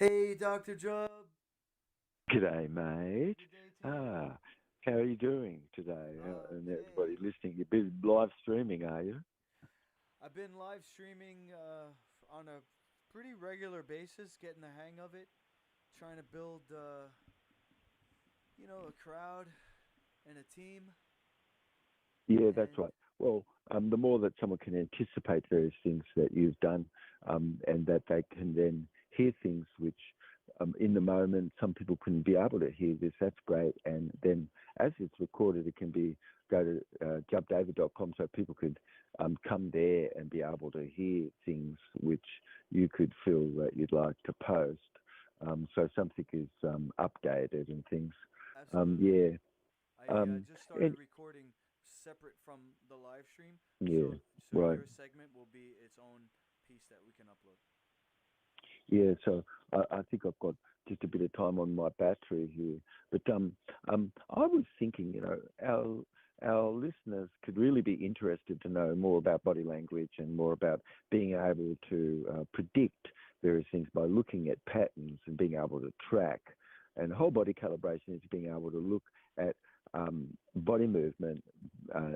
Hey, Dr. Jubb. G'day, mate. Good day to you. Ah, how are you doing today? And everybody Okay. listening, you're busy live streaming, are you? I've been live streaming on a pretty regular basis, getting the hang of it, trying to build, a crowd and a team. Yeah, that's And right. Well, the more that someone can anticipate various things that you've done, and that they can then hear things which, in the moment, some people couldn't be able to hear this. That's great. And then, as it's recorded, it can be go to jubbdavid.com so people could come there and be able to hear things which you could feel that you'd like to post. So something is updated and things. absolutely. Yeah. I just started And recording separate from the live stream, yeah, so right. your segment will be its own piece that we can upload. Yeah, so I think I've got just a bit of time on my battery here. But I was thinking, our listeners could really be interested to know more about body language and more about being able to predict various things by looking at patterns and being able to track. And whole body calibration is being able to look at body movement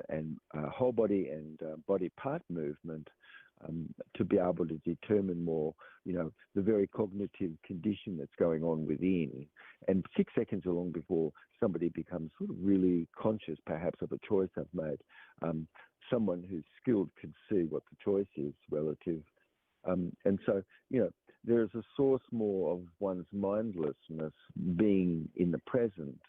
and whole body and body part movement to be able to determine more, the very cognitive condition that's going on within. And 6 seconds along before somebody becomes sort of really conscious, perhaps, of a choice they've made, someone who's skilled can see what the choice is relative. And so, there is a source more of one's mindlessness being in the present.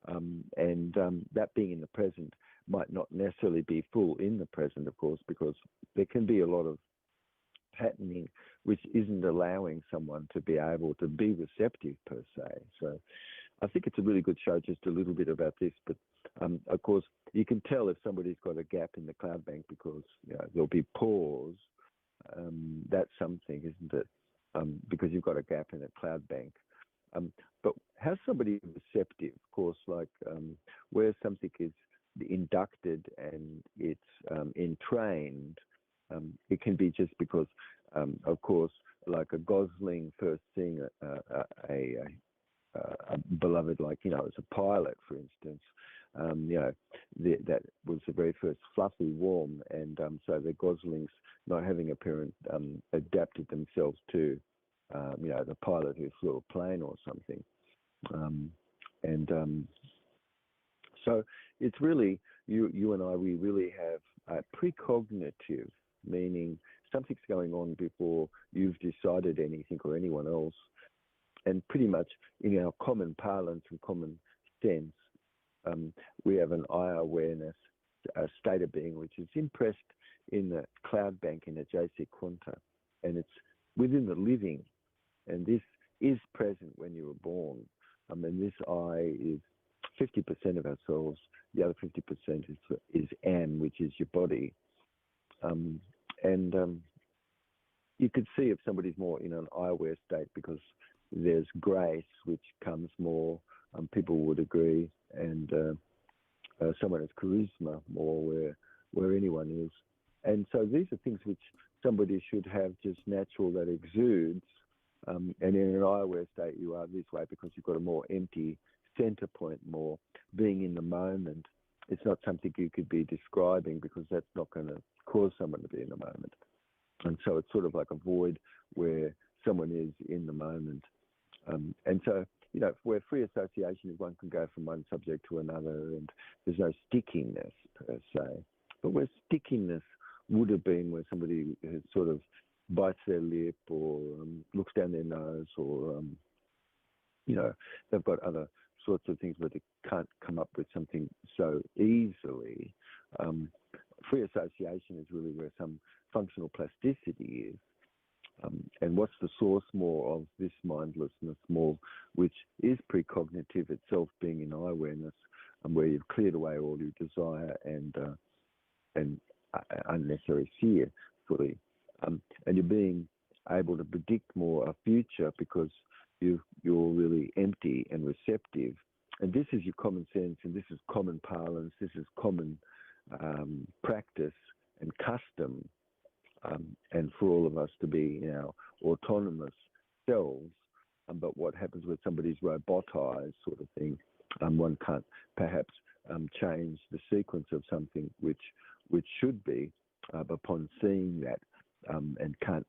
And that being in the present might not necessarily be full in the present, of course, because there can be a lot of patterning which isn't allowing someone to be able to be receptive per se. So I think it's a really good show, just a little bit about this. But of course, you can tell if somebody's got a gap in the cloud bank because there'll be pause. That's something, isn't it? Because you've got a gap in a cloud bank. But how's somebody receptive? Of course, like where something is inducted and it's entrained, it can be just because, of course, like a gosling first seeing a beloved, like, as a pilot, for instance, that was the very first fluffy warm, and so the goslings, not having a parent, adapted themselves to, the pilot who flew a plane or something. And so it's really, you and I, we really have precognitive, meaning something's going on before you've decided anything or anyone else. And pretty much in our common parlance and common sense, we have an eye awareness state of being which is impressed in the cloud bank in the JC Quanta, and it's within the living. And this is present when you were born. And this I is 50% of ourselves. The other 50% is am, which is your body. And you could see if somebody's more in an I-aware state because there's grace, which comes more, people would agree, and someone has charisma more where anyone is. And so these are things which somebody should have just natural that exudes. And in an I-aware state, you are this way because you've got a more empty center point, more being in the moment. It's not something you could be describing because that's not going to cause someone to be in the moment. And so it's sort of like a void where someone is in the moment. And so, where free association is one can go from one subject to another and there's no stickiness per se. But where stickiness would have been where somebody has sort of bites their lip or looks down their nose or, they've got other sorts of things where they can't come up with something so easily. Free association is really where some functional plasticity is. And what's the source more of this mindlessness more, which is precognitive itself being in awareness, and where you've cleared away all your desire and unnecessary fear fully. And you're being able to predict more a future because you're really empty and receptive. And this is your common sense, and this is common parlance, this is common practice and custom. And for all of us to be in our autonomous selves, but what happens when somebody's robotised, sort of thing, one can't perhaps change the sequence of something which should be upon seeing that, and can't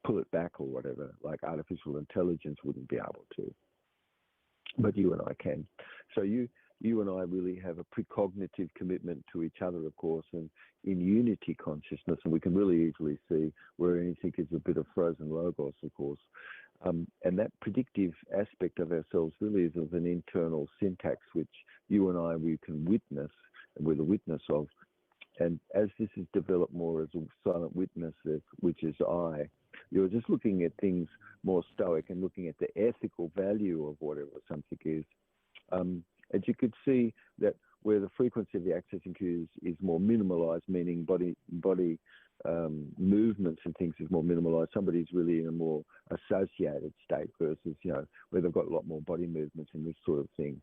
pull it back or whatever, like artificial intelligence wouldn't be able to, but you and I can. So you and I really have a precognitive commitment to each other, of course, and in unity consciousness, and we can really easily see where anything is a bit of frozen logos, of course. And that predictive aspect of ourselves really is of an internal syntax, which you and I, we can witness, and we're the witness of. And as this is developed more as a silent witness, which is I, you're just looking at things more stoic and looking at the ethical value of whatever something is. As you could see that where the frequency of the accessing cues is more minimalized, meaning body movements and things is more minimalized, somebody's really in a more associated state versus, where they've got a lot more body movements and this sort of thing.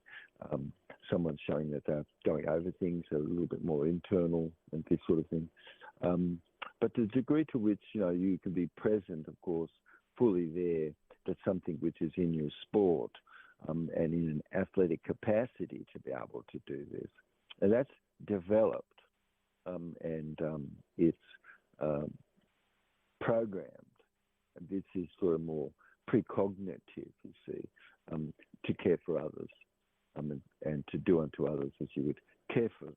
Someone's showing that they're going over things, a little bit more internal and this sort of thing. But the degree to which, you can be present, of course, fully there, that's something which is in your sport, and in an athletic capacity to be able to do this. And that's developed, and it's programmed. And this is sort of more precognitive, you see, to care for others, and to do unto others as you would care for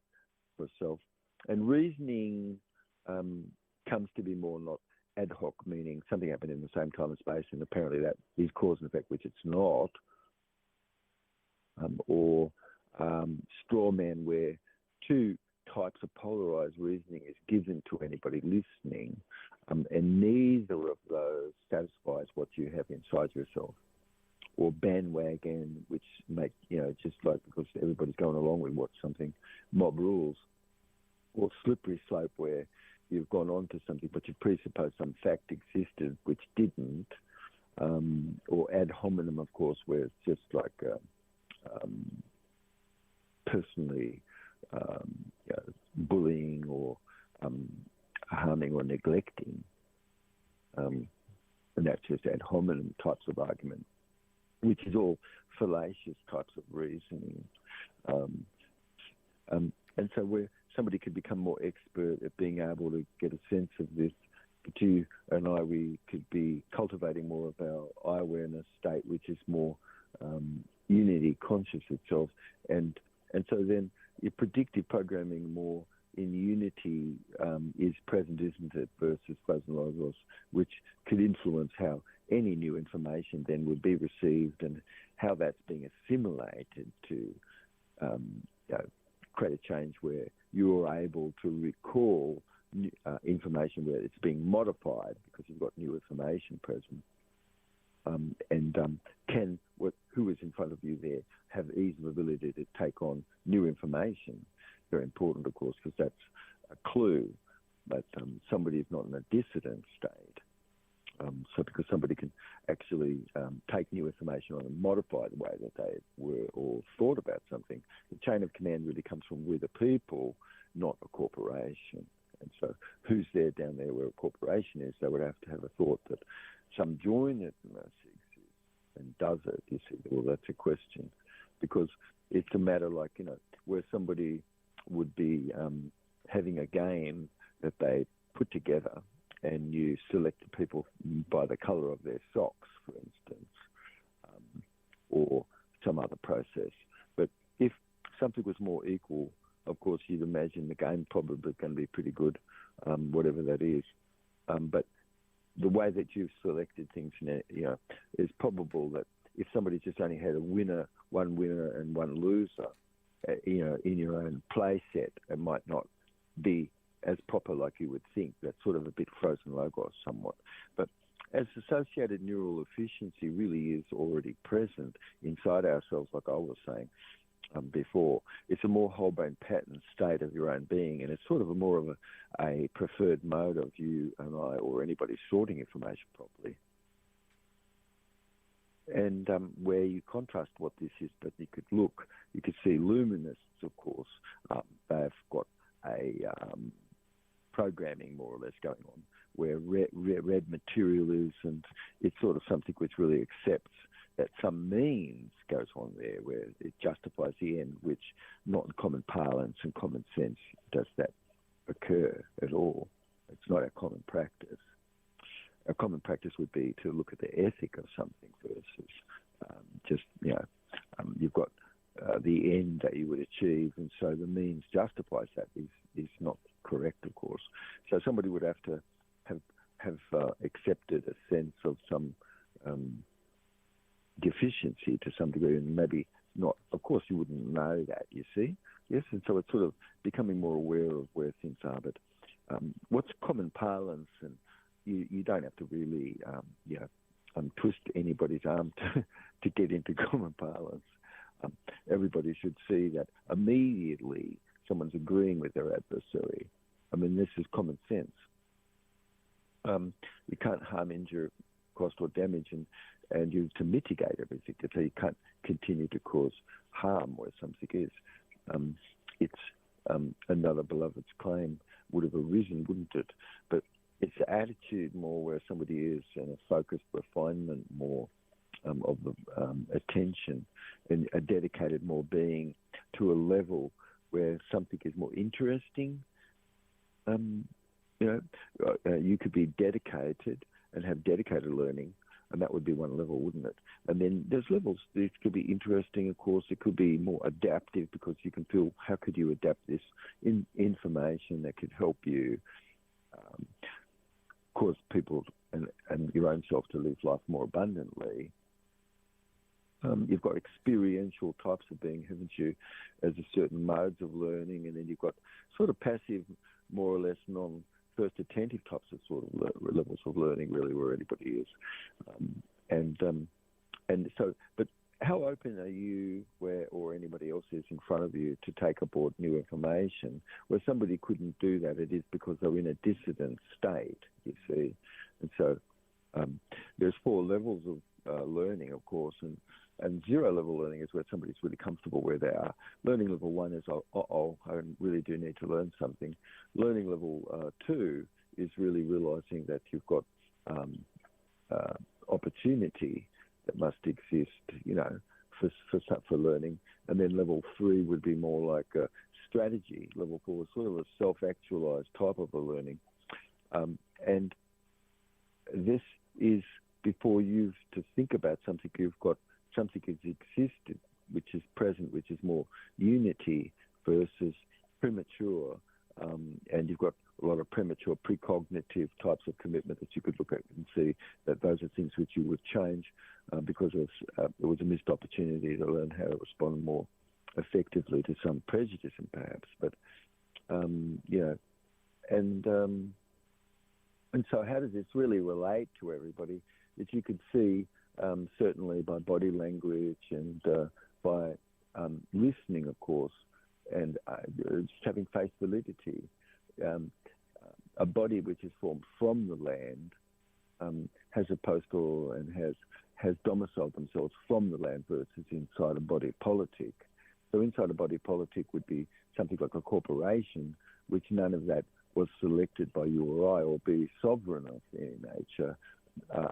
yourself. And reasoning comes to be more not ad hoc, meaning something happened in the same time and space, and apparently that is cause and effect, which it's not. Or straw man, where two types of polarized reasoning is given to anybody listening, and neither of those satisfies what you have inside yourself. Or bandwagon, which make, just like because everybody's going along with what something, mob rules. Or slippery slope, where you've gone on to something but you presuppose some fact existed which didn't. Or ad hominem, of course, where it's just like personally bullying or harming or neglecting. And that's just ad hominem types of argument, which is all fallacious types of reasoning. And so where somebody could become more expert at being able to get a sense of this, but you and I, we could be cultivating more of our eye-awareness state, which is more unity conscious itself. And so then your predictive programming more in unity is present, isn't it, versus frozen logos, which could influence how any new information then would be received and how that's being assimilated to create a change where you're able to recall information where it's being modified because you've got new information present. Can who is in front of you there have ease of ability to take on new information? Very important, of course, because that's a clue that somebody is not in a dissident state. So because somebody can actually take new information on and modify the way that they were or thought about something, the chain of command really comes from with a people, not a corporation. And so who's there down there where a corporation is? They would have to have a thought that some join it must exist. And does it? You see, well, that's a question. Because it's a matter like, where somebody would be having a game that they put together, and you select the people by the colour of their socks, for instance, or some other process. But if something was more equal, of course, you'd imagine the game probably going to be pretty good, whatever that is. But the way that you've selected things, is probable that if somebody just only had one winner and one loser, in your own play set, it might not be as proper like you would think. That's sort of a bit frozen logos somewhat. But as associated neural efficiency really is already present inside ourselves, like I was saying before, it's a more whole brain pattern state of your own being, and it's sort of more of a preferred mode of you and I or anybody sorting information properly. And where you contrast what this is, but you could see luminists, of course. They've got a programming more or less going on, where red material is, and it's sort of something which really accepts that some means goes on there, where it justifies the end, which not in common parlance and common sense does that occur at all. It's not a common practice. A common practice would be to look at the ethic of something versus you've got the end that you would achieve, and so the means justifies that is not correct, of course. So somebody would have to have accepted a sense of some deficiency to some degree, and maybe not. Of course, you wouldn't know that, you see. Yes, and so it's sort of becoming more aware of where things are. But what's common parlance, and you don't have to really, twist anybody's arm to get into common parlance. Everybody should see that immediately someone's agreeing with their adversary. I mean, this is common sense. You can't harm, injure, cost or damage, and you to mitigate everything. So you can't continue to cause harm where something is. It's another beloved's claim would have arisen, wouldn't it? But it's the attitude more where somebody is, and a focused refinement more of the attention, and a dedicated more being to a level where something is more interesting. You could be dedicated and have dedicated learning, and that would be one level, wouldn't it? And then there's levels. It could be interesting, of course. It could be more adaptive, because you can feel, how could you adapt this information that could help you cause people and your own self to live life more abundantly. You've got experiential types of being, haven't you, as a certain modes of learning, and then you've got sort of passive, more or less non-first attentive types of sort of levels of learning, really, where anybody is. But how open are you, or anybody else is in front of you, to take aboard new information? Where somebody couldn't do that, it is because they're in a dissident state, you see. And so there's 4 levels of learning, of course, and 0 level learning is where somebody's really comfortable where they are. Learning level 1 is, I really do need to learn something. Learning level 2 is really realizing that you've got opportunity that must exist, for learning. And then level 3 would be more like a strategy. Level 4 is sort of a self-actualized type of a learning. And this is before you've to think about something, you've got something has existed, which is present, which is more unity versus premature. And you've got a lot of premature precognitive types of commitment that you could look at and see that those are things which you would change because there was a missed opportunity to learn how to respond more effectively to some prejudice, perhaps. But, and so how does this really relate to everybody? That you could see certainly by body language and by listening, of course, and just having face validity. A body which is formed from the land has a postal and has domiciled themselves from the land versus inside a body politic. So inside a body politic would be something like a corporation, which none of that was selected by you or I, or be sovereign of in nature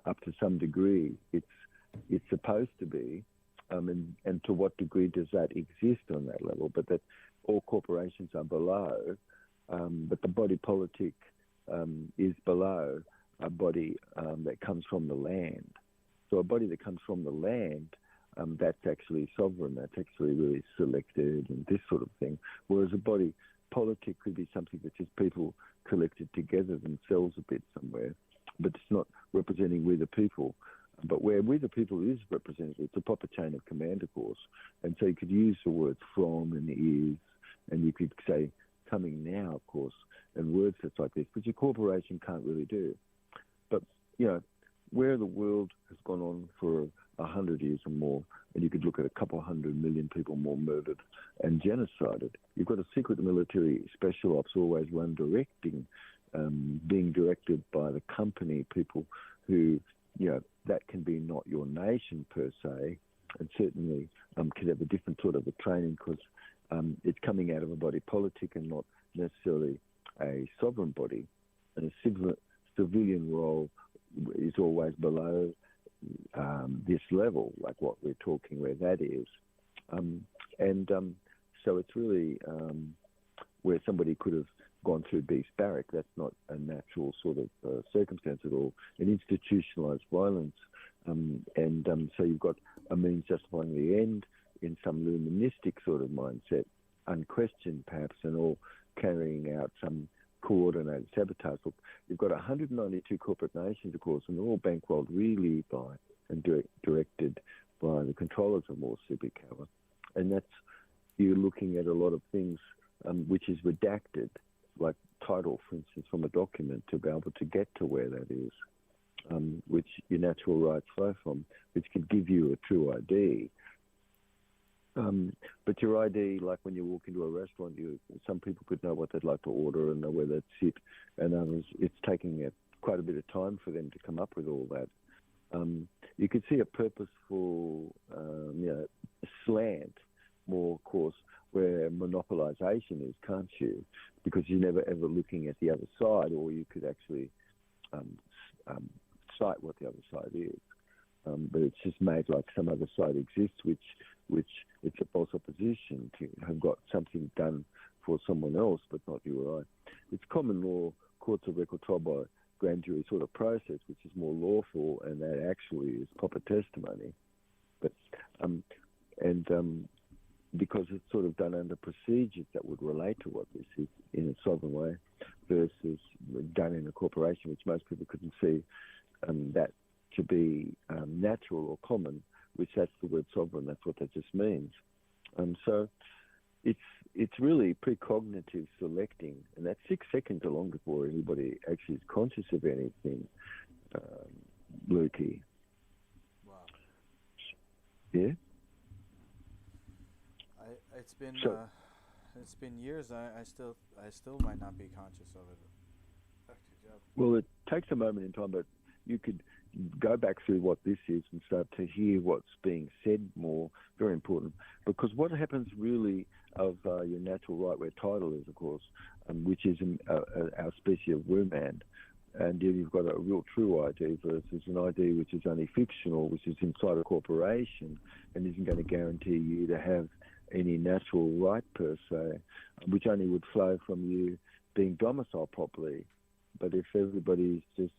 up to some degree. It's supposed to be, and to what degree does that exist on that level? But that all corporations are below, but the body politic is below a body that comes from the land. So a body that comes from the land, that's actually sovereign, that's actually really selected and this sort of thing. Whereas a body politic could be something that's just people collected together themselves a bit somewhere, but it's not representing we the people. But where we the people is represented, it's a proper chain of command, of course. And so you could use the words from and is, and you could say coming now, of course, and words that's like this, which a corporation can't really do. But, where the world has gone on for 100 years or more, and you could look at a couple 100 million people more murdered and genocided, you've got a secret military special ops always one directing, being directed by the company people who, that can be not your nation per se, and certainly could have a different sort of a training because it's coming out of a body politic and not necessarily a sovereign body. And a civilian role is always below this level, like what we're talking where that is. So it's really where somebody could have gone through beast barrack. That's not a natural sort of circumstance at all. An institutionalized violence. So you've got a means justifying the end in some luministic sort of mindset, unquestioned perhaps, and all carrying out some coordinated sabotage. Look, you've got 192 corporate nations, of course, and they're all bankrolled really by and directed by the controllers of more superpower. And that's, you're looking at a lot of things which is redacted, like title, for instance, from a document to be able to get to where that is, which your natural rights flow from, which could give you a true ID. But your ID, like when you walk into a restaurant, some people could know what they'd like to order and know where they'd sit, and others, it's taking quite a bit of time for them to come up with all that. You could see a purposeful slant, more of course, where monopolization is, can't you? Because you're never ever looking at the other side, or you could actually cite what the other side is. But it's just made like some other side exists, which it's a false opposition to have got something done for someone else, but not you or I. It's common law, courts of record trial by grand jury sort of process, which is more lawful, and that actually is proper testimony. But because it's sort of done under procedures that would relate to what this is in a sovereign way, versus done in a corporation, which most people couldn't see that to be natural or common, which that's the word sovereign, that's what that just means. So it's really precognitive selecting, and that's 6 seconds or long before anybody actually is conscious of anything, Lukey. Wow. Yeah? It's been years. I still might not be conscious of it. Back to Jubb. Well, it takes a moment in time, but you could go back through what this is and start to hear what's being said more. Very important, because what happens really of your natural right where title is, of course, which is our species of woman, and you've got a real true ID versus an ID which is only fictional, which is inside a corporation and isn't going to guarantee you to have any natural right per se, which only would flow from you being domiciled properly. But if everybody's just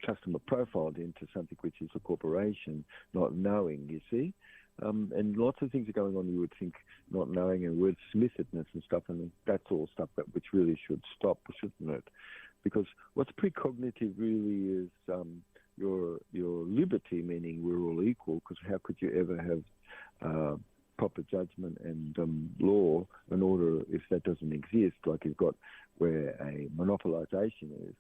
customer profiled into something which is a corporation, not knowing, you see, and lots of things are going on, you would think, not knowing, and wordsmithedness and stuff, and that's all stuff which really should stop, shouldn't it? Because what's precognitive really is your liberty, meaning we're all equal, because how could you ever have proper judgment and law and order if that doesn't exist, like you've got where a monopolization is,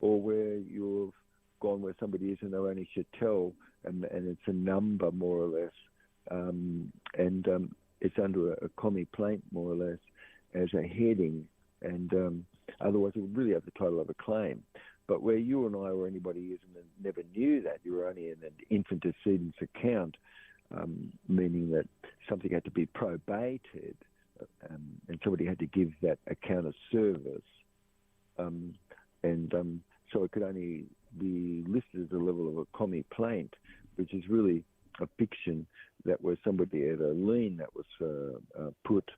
or where you've gone where somebody is and they only should tell, and it's a number more or less, and it's under a complaint more or less as a heading, and otherwise it would really have the title of a claim. But where you and I or anybody is and never knew that, you were only in an infant decedent's account, meaning that something had to be probated, and somebody had to give that account of service, so it could only be listed as a level of a complaint, which is really a fiction that where somebody had a lien that was put,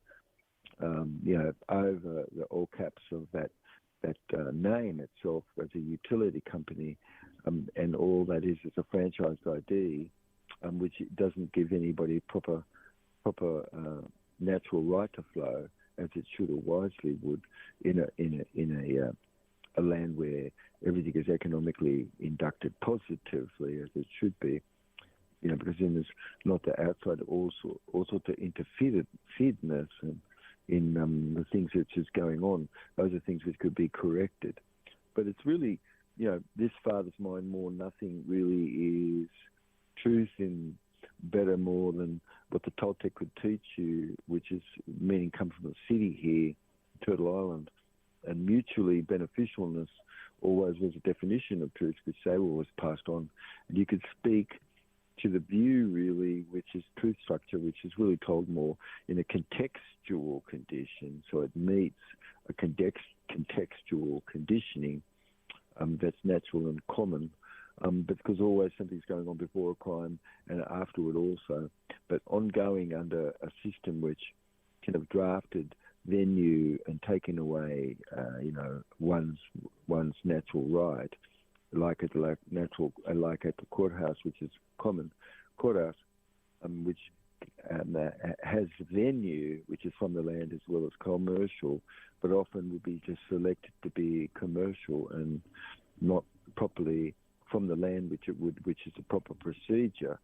over the all caps of that name itself as a utility company, and all that is a franchised ID, which doesn't give anybody proper natural right to flow as it should or wisely would in a land where everything is economically inducted positively as it should be, because then there's not the outside all sorts of interferedness in the things which is going on. Those are things which could be corrected. But it's really, this father's mind more nothing really is truth in better more than what the Toltec could teach you, which is meaning come from the city here, Turtle Island, and mutually beneficialness always was a definition of truth, which they were always passed on. And you could speak to the view, really, which is truth structure, which is really told more in a contextual condition. So it meets a contextual conditioning that's natural and common, but because always something's going on before a crime and afterward also, but ongoing under a system which kind of drafted venue and taken away, one's natural right, like at the courthouse, which is common courthouse, which has venue, which is from the land as well as commercial, but often would be just selected to be commercial and not properly from the land, which is a proper procedure,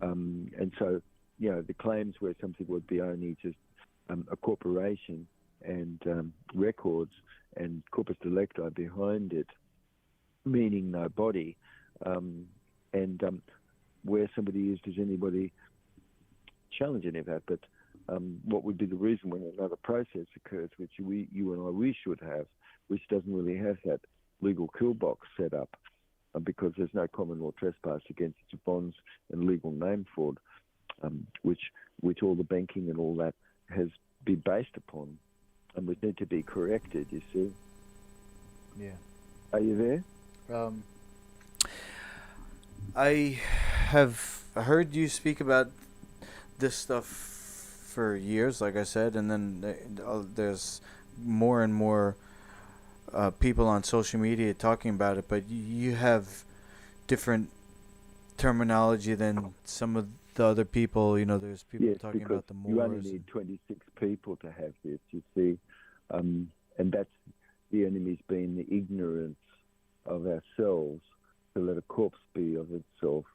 and so the claims where something would be only just a corporation and records and corpus delicti behind it, meaning no body, and where somebody is, does anybody challenge any of that? But what would be the reason when another process occurs, which you and I, we should have, which doesn't really have that legal kill box set up, because there's no common law trespass against bonds and legal name fraud, which all the banking and all that has been based upon, and would need to be corrected, you see. Yeah. Are you there? I have heard you speak about this stuff for years, like I said, and then there's more and more people on social media talking about it, but you have different terminology than some of the other people. There's people talking about the Moors. You only need 26 people to have this, you see, and that's the enemy's been the ignorance of ourselves to let a corpse be of itself,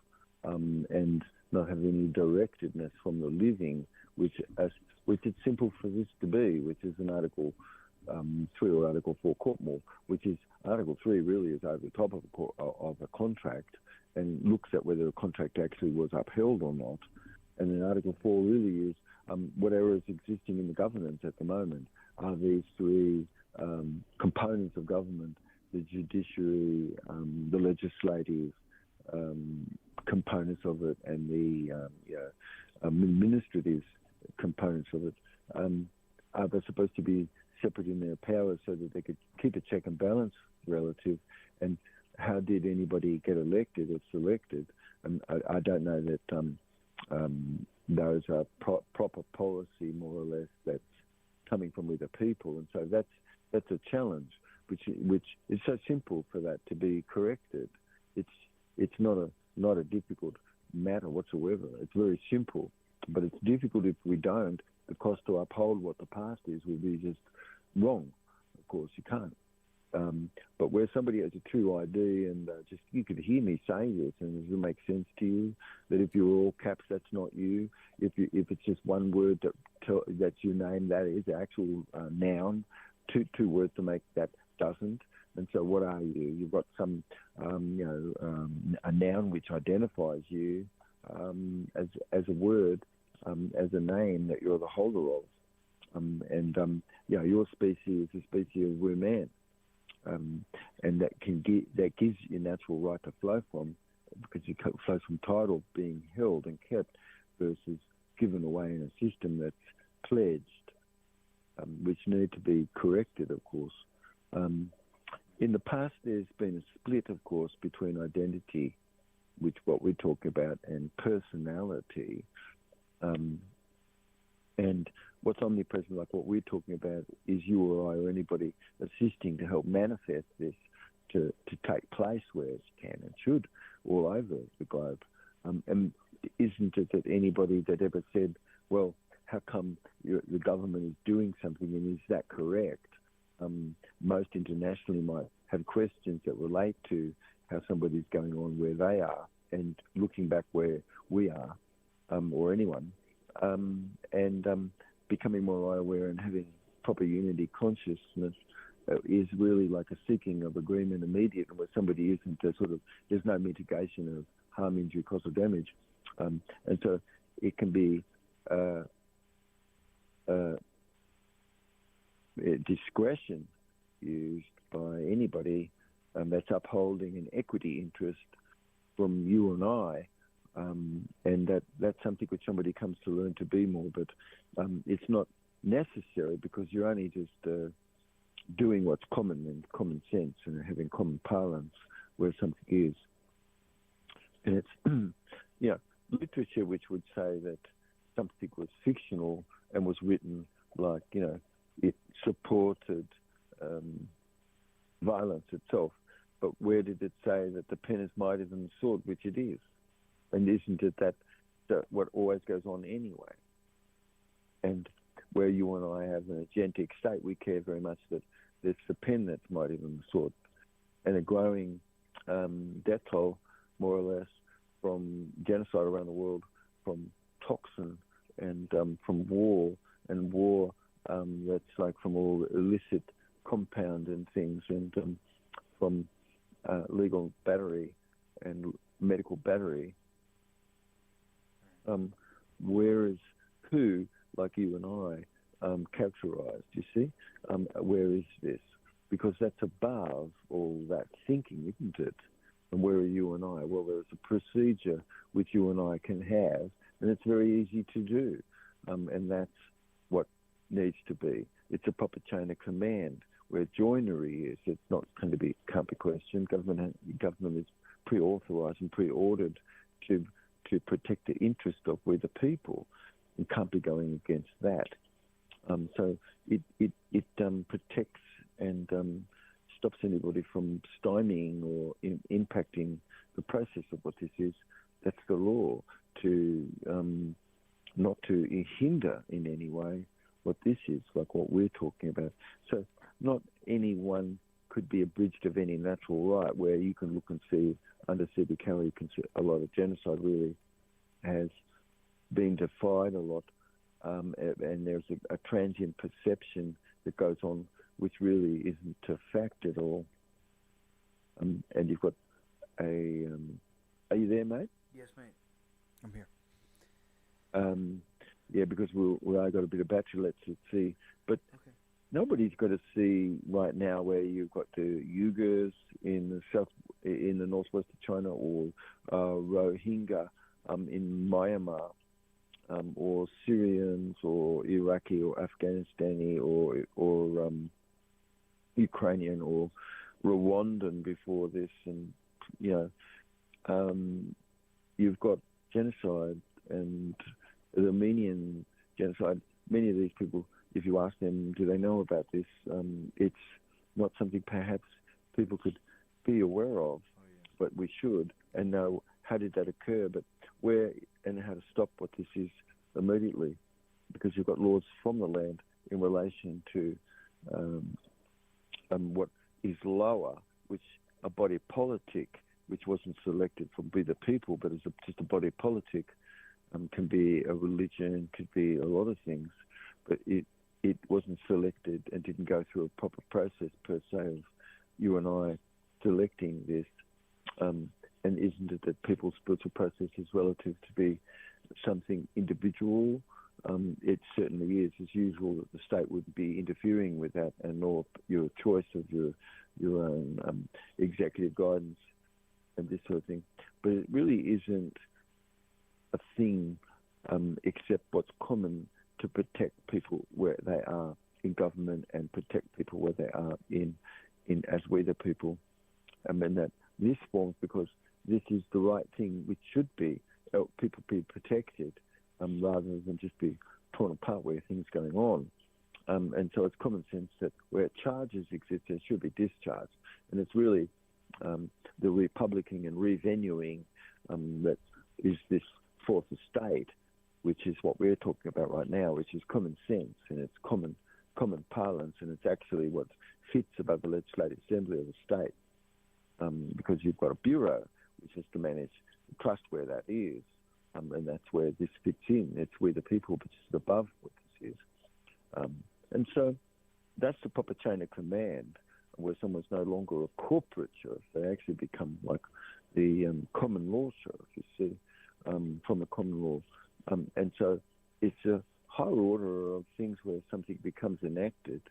and not have any directedness from the living, which it's simple for this to be, which is an Article 3 or Article 4 court law, which is Article 3 really is over the top of a contract and looks at whether a contract actually was upheld or not. And then Article 4 really is what errors existing in the governance at the moment are these three components of government: the judiciary, the legislative components of it, and the administrative components of it. Are they supposed to be separate in their powers so that they could keep a check and balance relative? And how did anybody get elected or selected? And I don't know that those are proper policy, more or less, that's coming from with the people. And so that's a challenge, which is so simple for that to be corrected. It's not a difficult matter whatsoever. It's very simple, but it's difficult if we don't. The cost to uphold what the past is will be just wrong. Of course, you can't. But where somebody has a true ID, and just you could hear me say this, and does it make sense to you that if you're all caps, that's not you. If it's just one word that's your name, that is the actual noun. Two words to make that doesn't. And so, what are you? You've got some, a noun which identifies you as a word, as a name that you're the holder of. Your species is a species of we're man. And that gives you natural right to flow from, because you flow from title being held and kept versus given away in a system that's pledged, which need to be corrected, of course. In the past, there's been a split, of course, between identity, which what we talk about, and personality. And what's omnipresent, like what we're talking about, is you or I or anybody assisting to help manifest this to take place where it can and should all over the globe. And isn't it that anybody that ever said, well, how come the government is doing something and is that correct? Most internationally might have questions that relate to how somebody's going on where they are and looking back where we are, or anyone, and becoming more aware and having proper unity consciousness is really like a seeking of agreement immediate, and where somebody isn't, there's no mitigation of harm, injury, cause or damage. And so it can be discretion used by anybody that's upholding an equity interest from you and I, and that's something which somebody comes to learn to be more. But it's not necessary because you're only just doing what's common and common sense and having common parlance where something is. And it's literature which would say that something was fictional and was written like, it supported violence itself. But where did it say that the pen is mightier than the sword, which it is? And isn't it that what always goes on anyway? And where you and I have an agentic state, we care very much that it's the pen that's mightier than the sword. And a growing death toll, more or less, from genocide around the world, from toxin and from war, and war that's like from all illicit compound and things, and from legal battery and medical battery. Whereas who, like you and I, characterized, you see, where is this? Because that's above all that thinking, isn't it? And where are you and I? Well, there's a procedure which you and I can have, and it's very easy to do. And that's what needs to be. It's a proper chain of command where joinery is. It's not going to be, can't be questioned. Government is pre-authorised and pre-ordered to protect the interest of we the people, and can't be going against that. So it protects and stops anybody from stymieing or impacting the process of what this is. That's the law, to not to hinder in any way what this is, like what we're talking about. So not anyone could be abridged of any natural right, where you can look and see under C.B. Carroll, you can see a lot of genocide really has been defied a lot, and there's a transient perception that goes on which really isn't a fact at all. And you've got a... are you there, mate? Yes, mate. I'm here. Yeah, because I got a bit of battery, let's see. But okay. Nobody's got to see right now where you've got the Uyghurs in the northwest of China, or Rohingya in Myanmar, or Syrians, or Iraqi, or Afghanistani, or Ukrainian, or Rwandan before this, and you've got genocide and the Armenian genocide. Many of these people, if you ask them, do they know about this? It's not something perhaps people could be aware of, but we should, and know how did that occur, but where and how to stop what this is immediately, because you've got laws from the land in relation to what is lower, which a body politic, which wasn't selected from be the people, but as just a body politic, can be a religion, could be a lot of things, but it wasn't selected and didn't go through a proper process per se of you and I selecting this. And isn't it that people's spiritual process is relative to be something individual? It certainly is. It's usual that the state wouldn't be interfering with that, and nor your choice of your own executive guidance and this sort of thing. But it really isn't a thing except what's common to protect people where they are in government and protect people where they are in as we the people. And that this forms because this is the right thing, which should be people be protected rather than just be torn apart where things going on. And so it's common sense that where charges exist, there should be discharge. And it's really the republicing and revenuing that is this fourth estate, which is what we're talking about right now, which is common sense, and it's common parlance, and it's actually what fits above the legislative assembly of the state, because you've got a bureau which has to manage the trust where that is, and that's where this fits in. It's we the people, which is above what this is. And so that's the proper chain of command, where someone's no longer a corporate sheriff. They actually become like the common law sheriff, you see, from the common law. And so it's a higher order of things where something becomes enacted.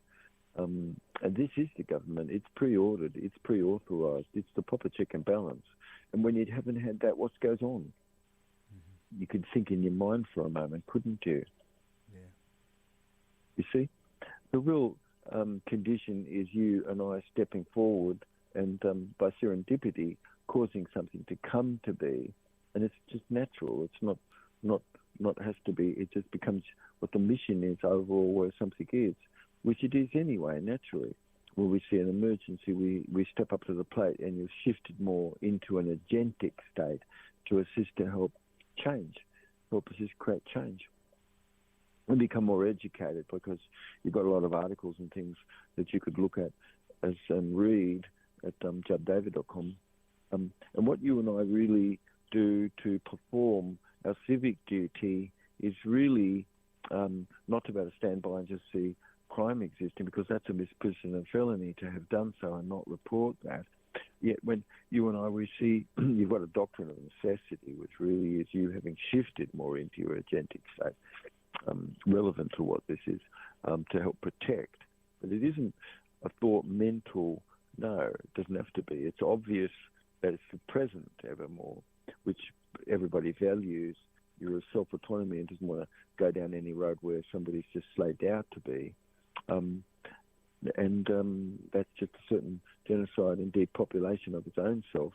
And this is the government. It's pre-ordered. It's pre-authorised. It's the proper check and balance. And when you haven't had that, what goes on? you could think in your mind for a moment, couldn't you? Yeah. You see, the real condition is you and I stepping forward and by serendipity causing something to come to be, and it's just natural. It's not has to be. It just becomes what the mission is overall, where something is, which it is anyway, naturally. When we see an emergency, we step up to the plate, and you're shifted more into an agentic state to assist to help change, help assist create change. And become more educated, because you've got a lot of articles and things that you could look at and read at jubbdavid.com. And what you and I really do to perform our civic duty is really not to be able to stand by and just see crime existing, because that's a misprision and felony to have done so and not report that. Yet when you and I, we see you've got a doctrine of necessity, which really is you having shifted more into your agentic state, relevant to what this is, to help protect. But it isn't a thought mental, no, it doesn't have to be. It's obvious that it's the present evermore, which everybody values. You're a self-autonomy and doesn't want to go down any road where somebody's just slaved out to be. That's just a certain genocide and depopulation of its own self,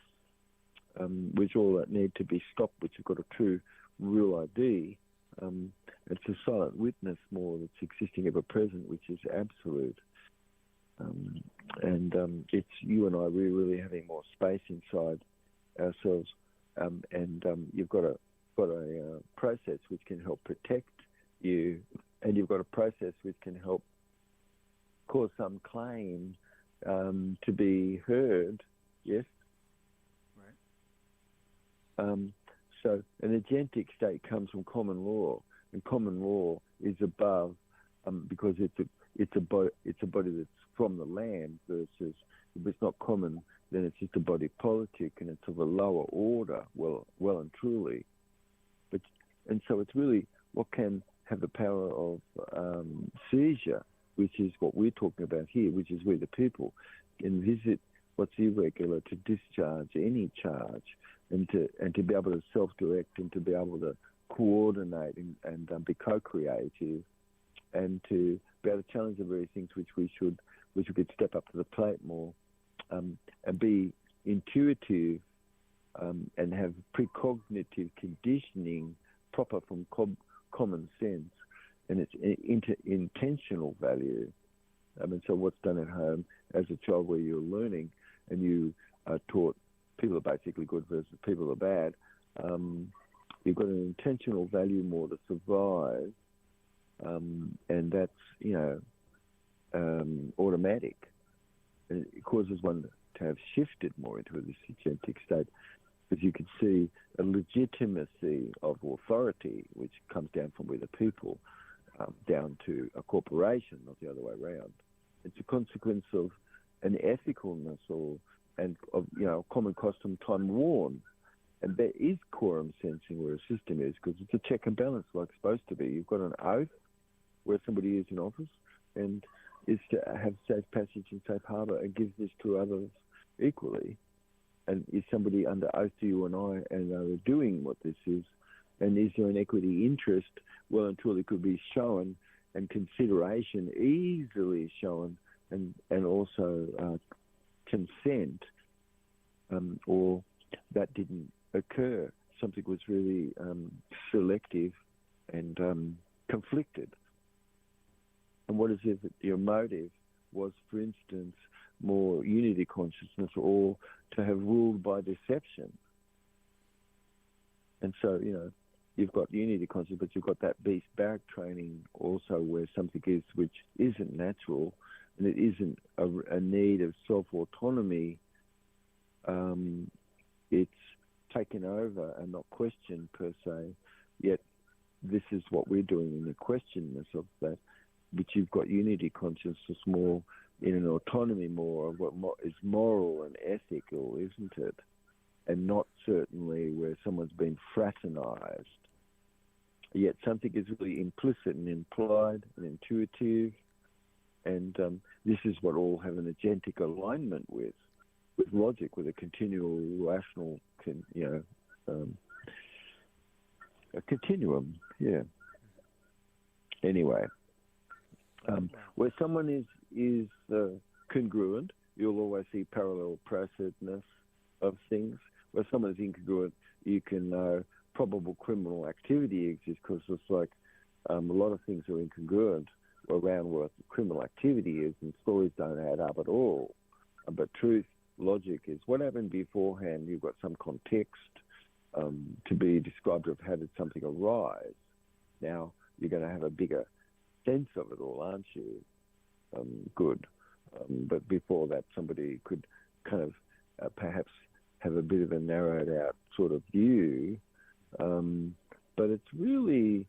which all that need to be stopped, which have got a true real ID. It's a silent witness more that's existing ever present, which is absolute. It's you and I really having more space inside ourselves, you've got a process which can help protect you, and you've got a process which can help cause some claim to be heard. Yes. Right. So an agentic state comes from common law, and common law is above, because it's a body that's from the land, versus if it's not common, then it's just a body politic, and it's of a lower order, well and truly. And so it's really what can have the power of seizure, which is what we're talking about here, which is we the people can visit what's irregular to discharge any charge, and to be able to self-direct, and to be able to coordinate and be co-creative, and to be able to challenge the very things which we could step up to the plate more, and be intuitive, and have precognitive conditioning proper from common sense, and it's intentional value. So what's done at home as a child, where you're learning and you are taught people are basically good versus people are bad, you've got an intentional value more to survive, and that's automatic, and it causes one to have shifted more into this agentic state, because you can see a legitimacy of authority, which comes down from we the people, down to a corporation, not the other way around. It's a consequence of an ethicalness of common custom time worn. And there is quorum sensing where a system is, because it's a check and balance like it's supposed to be. You've got an oath where somebody is in office and is to have safe passage and safe harbour and gives this to others equally. And is somebody under oath to you and I and are doing what this is? And is there an equity interest? Well, until it could be shown, and consideration easily shown, and also consent, or that didn't occur. Something was really selective and conflicted. And what is it that your motive was, for instance, more unity consciousness, or to have ruled by deception? And so, you've got unity consciousness, but you've got that beast barrack training also, where something is which isn't natural, and it isn't a need of self-autonomy. It's taken over and not questioned per se, yet this is what we're doing in the questionness of that, which you've got unity consciousness more in an autonomy more of what is moral and ethical, isn't it? And not certainly where someone's been fraternized. Yet something is really implicit and implied and intuitive, and this is what all have an agentic alignment with logic, with a continual rational, a continuum. Yeah. Anyway, where someone is congruent, you'll always see parallel processedness of things. Where someone is incongruent, you can know probable criminal activity exists, because it's like a lot of things are incongruent around what criminal activity is, and stories don't add up at all. But truth, logic is what happened beforehand. You've got some context to be described of how did something arise. Now you're going to have a bigger sense of it all, aren't you? Good. But before that, somebody could kind of perhaps have a bit of a narrowed out sort of view. But it's really,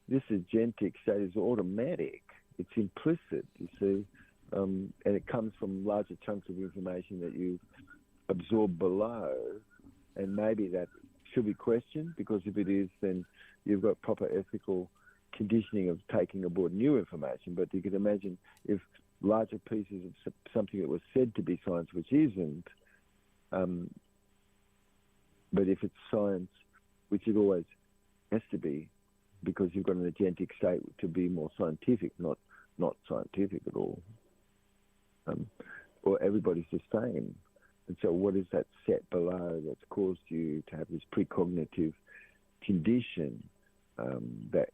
this agentic state is automatic. It's implicit, you see. And it comes from larger chunks of information that you've absorbed below. And maybe that should be questioned, because if it is, then you've got proper ethical conditioning of taking aboard new information. But you could imagine if larger pieces of something that was said to be science, which isn't, but if it's science, which it always has to be, because you've got an agentic state to be more scientific, not scientific at all. Or everybody's the same. And so what is that set below that's caused you to have this precognitive condition? But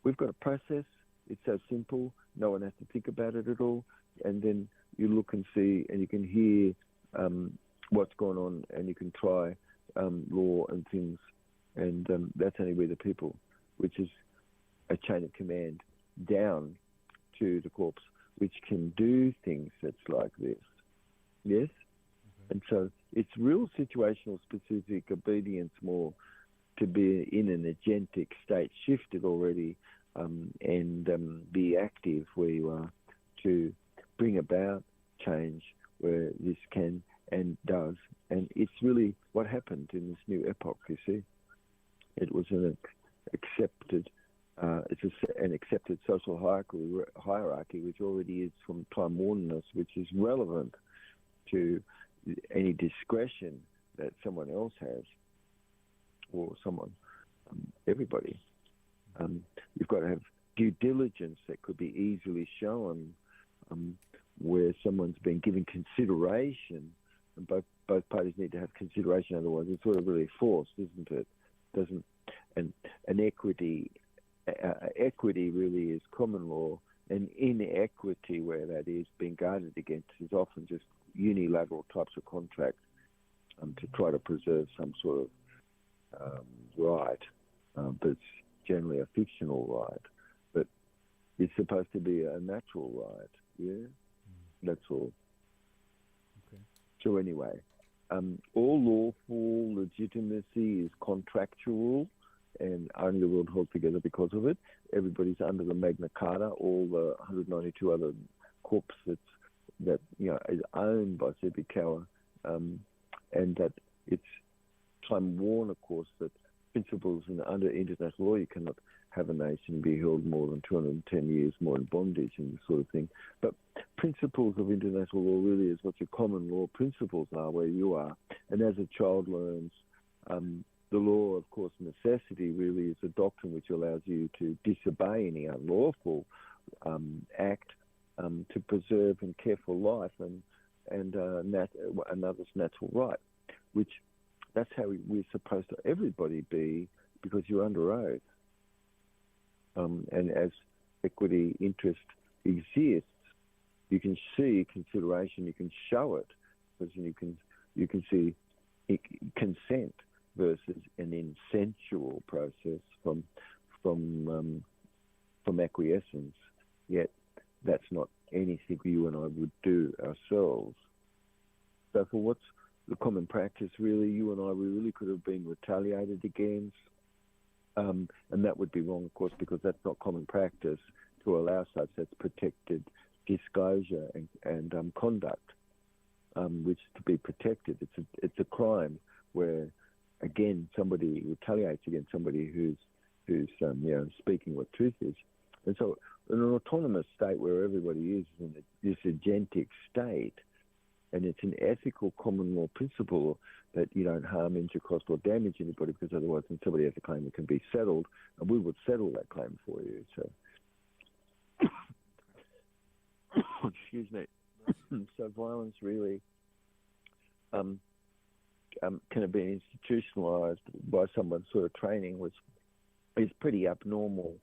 we've got a process. It's so simple. No one has to think about it at all. And then you look and see, and you can hear what's going on, and you can try law and things. And that's only with the people, which is a chain of command down to the corpse, which can do things that's like this. Yes? And so it's real situational specific obedience, more to be in an agentic state, shifted already, and be active where you are, to bring about change where this can and does. And it's really what happened in this new epoch, you see. It was an accepted, an accepted social hierarchy, which already is from time-wornness, which is relevant to any discretion that someone else has, or someone, everybody. You've got to have due diligence that could be easily shown, where someone's been given consideration, and both parties need to have consideration, otherwise it's sort of really forced, isn't it? And equity really is common law, and inequity, where that is being guarded against, is often just unilateral types of contracts to try to preserve some sort of right, but it's generally a fictional right, but it's supposed to be a natural right. Yeah, that's all. Okay. So anyway, all lawful legitimacy is contractual, and only the world holds together because of it. Everybody's under the Magna Carta, all the 192 other corps that is owned by Superpower, and that it's time-worn, of course, that principles under international law, you cannot have a nation be held more than 210 years more in bondage and this sort of thing. But principles of international law really is what your common law principles are where you are. And as a child learns, the law, of course, necessity really is a doctrine which allows you to disobey any unlawful act to preserve and care for life and another's natural right, which that's how we're supposed to everybody be, because you're under oath. And as equity interest exists, you can see consideration, you can show it, because you can see consent versus an insensual process from acquiescence. Yet that's not anything you and I would do ourselves. So for what's the common practice, really, you and I, we really could have been retaliated against, and that would be wrong, of course, because that's not common practice to allow such. That's protected disclosure and conduct, which to be protected. It's a crime where, again, somebody retaliates against somebody who's speaking what truth is. And so in an autonomous state where everybody is in this agentic state, and it's an ethical common law principle that you don't harm, injure, cost, or damage anybody, because otherwise, then somebody has a claim that can be settled, and we would settle that claim for you. So, excuse me. So violence really can have been institutionalized by someone sort of training, which is pretty abnormal.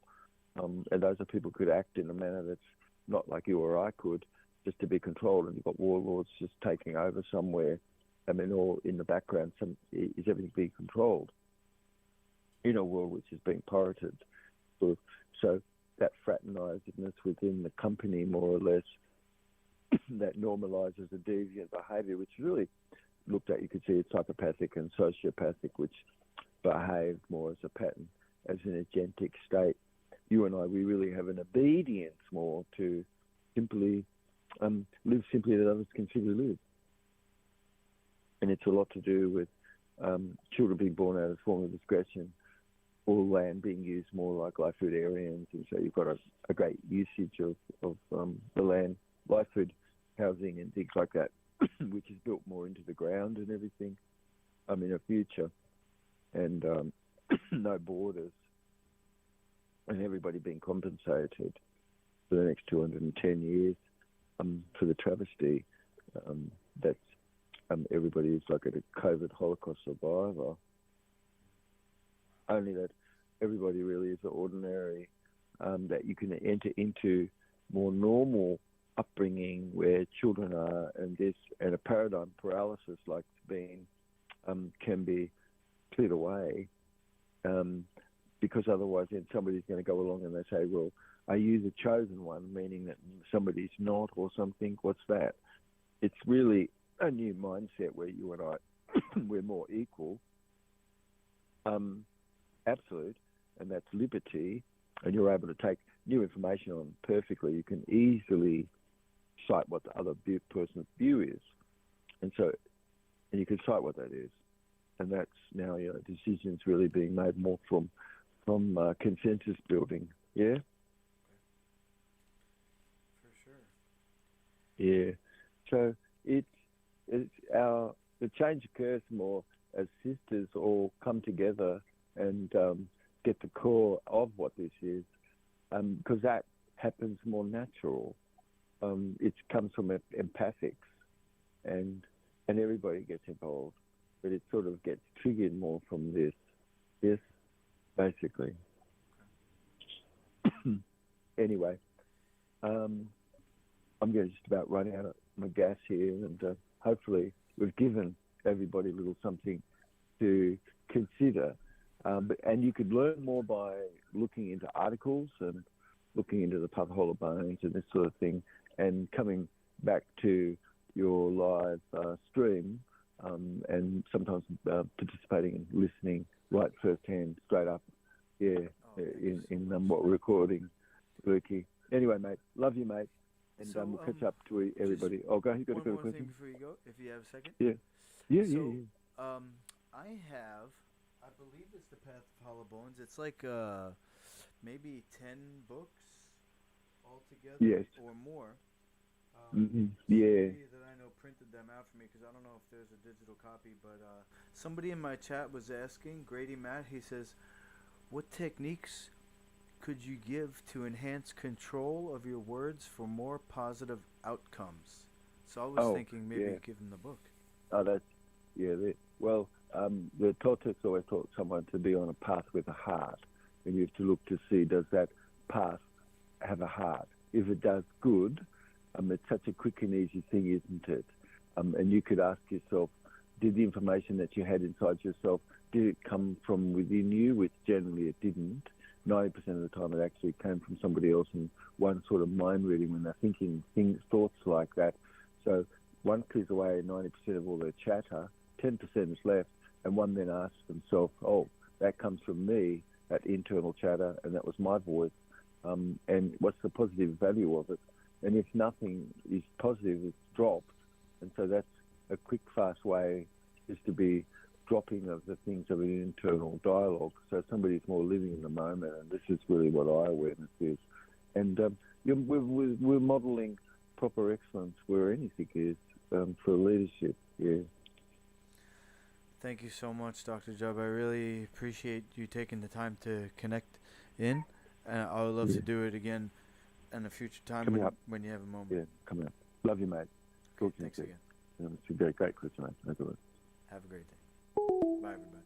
And those are people who could act in a manner that's not like you or I could, just to be controlled. And you've got warlords just taking over somewhere. I mean, all in the background, is everything being controlled in a world which is being pirated? So that fraternizedness within the company, more or less, that normalizes a deviant behaviour, which really looked at, you could see it's psychopathic and sociopathic, which behaved more as a pattern, as an agentic state. You and I, we really have an obedience more to simply live simply that others can simply live. And it's a lot to do with children being born out of a form of discretion, or land being used more like live food areas. And so you've got a great usage of the land, live food housing and things like that, which is built more into the ground and everything in the future. And no borders, and everybody being compensated for the next 210 years for the travesty. That's everybody is like a COVID Holocaust survivor. Only that everybody really is ordinary, that you can enter into more normal upbringing where children are, and a paradigm paralysis like being can be cleared away, because otherwise then somebody's going to go along and they say, well, are you the chosen one, meaning that somebody's not or something? What's that? It's really a new mindset where you and I, we're more equal, absolute, and that's liberty, and you're able to take new information on perfectly. You can easily cite what the other person's view is, and you can cite what that is, and that's now decisions really being made more from consensus building. Yeah. For sure. Yeah. So the change occurs more as sisters all come together and get the core of what this is, because that happens more natural. It comes from empathics, and everybody gets involved, but it sort of gets triggered more from this. Yes, basically. Anyway, I'm going to just about run out of my gas here, and hopefully we've given everybody a little something to consider. And you could learn more by looking into articles and looking into the Pughola Bones and this sort of thing, and coming back to your live stream, and sometimes participating and listening right firsthand, straight up, in what we're recording, Lukey. Anyway, mate, love you, mate, and So, we'll catch up to everybody. Oh, go ahead, you got a one more question? thing before you go, if you have a second. Yeah. I have, I believe it's The Path of Hollow Bones. It's like maybe 10 books altogether, Yes. or more. Yeah. Somebody that I know printed them out for me, because I don't know if there's a digital copy, but somebody in my chat was asking, Grady Matt, he says, what techniques could you give to enhance control of your words for more positive outcomes? So I was thinking maybe give them the book. Oh, that's, well, the Toltecs always taught someone to be on a path with a heart, and you have to look to see, does that path have a heart? If it does, good. It's such a quick and easy thing, isn't it? And you could ask yourself, did the information that you had inside yourself, did it come from within you, which generally it didn't. 90% of the time it actually came from somebody else, and one sort of mind reading when they're thinking thoughts like that. So one clears away 90% of all their chatter, 10% is left, and one then asks themselves, oh, that comes from me, that internal chatter, and that was my voice, and what's the positive value of it? And if nothing is positive, it's dropped. And so that's a quick, fast way, is to be dropping of the things of an internal dialogue. So somebody's more living in the moment, and this is really what our awareness is. And we're modelling proper excellence where anything is, for leadership. Yeah. Thank you so much, Dr. Jubb. I really appreciate you taking the time to connect in, and I would love Yeah. to do it again in a future time Coming up. when you have a moment. Yeah, coming up. Love you, mate. Talk to you Thanks soon. again. It's a great question, mate. That's all. Have a great day. Bye, everybody.